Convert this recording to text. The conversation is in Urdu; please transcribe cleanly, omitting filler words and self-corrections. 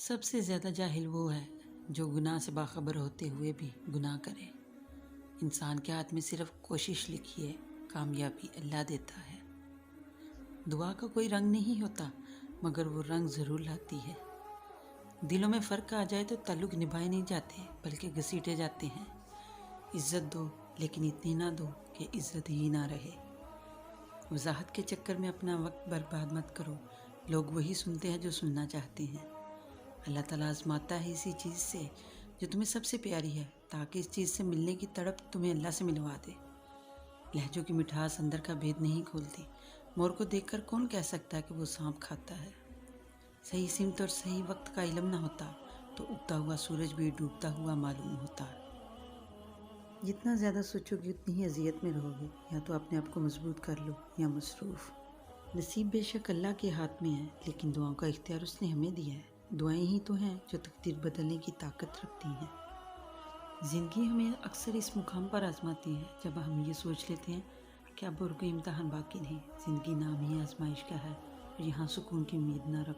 سب سے زیادہ جاہل وہ ہے جو گناہ سے باخبر ہوتے ہوئے بھی گناہ کرے۔ انسان کے ہاتھ میں صرف کوشش لکھی ہے، کامیابی اللہ دیتا ہے۔ دعا کا کوئی رنگ نہیں ہوتا، مگر وہ رنگ ضرور لاتی ہے۔ دلوں میں فرق آ جائے تو تعلق نبھائے نہیں جاتے بلکہ گھسیٹے جاتے ہیں۔ عزت دو لیکن اتنی نہ دو کہ عزت ہی نہ رہے۔ وضاحت کے چکر میں اپنا وقت برباد مت کرو، لوگ وہی سنتے ہیں جو سننا چاہتے ہیں۔ اللہ تعالیٰ آزماتا ہے اسی چیز سے جو تمہیں سب سے پیاری ہے، تاکہ اس چیز سے ملنے کی تڑپ تمہیں اللہ سے ملوا دے۔ لہجوں کی مٹھاس اندر کا بھید نہیں کھولتی۔ مور کو دیکھ کر کون کہہ سکتا ہے کہ وہ سانپ کھاتا ہے؟ صحیح سمت اور صحیح وقت کا علم نہ ہوتا تو اگتا ہوا سورج بھی ڈوبتا ہوا معلوم ہوتا۔ جتنا زیادہ سوچو گے اتنی ہی اذیت میں رہو گے۔ یا تو اپنے آپ کو مضبوط کر لو یا مصروف۔ نصیب بے شک اللہ کے ہاتھ میں ہے، لیکن دعاؤں کا اختیار اس نے ہمیں دیا ہے۔ دعائیں ہی تو ہیں جو تقدیر بدلنے کی طاقت رکھتی ہیں۔ زندگی ہمیں اکثر اس مقام پر آزماتی ہے جب ہم یہ سوچ لیتے ہیں کہ اب اور کوئی امتحان باقی نہیں۔ زندگی نام ہی آزمائش کا ہے اور یہاں سکون کی امید نہ رکھو۔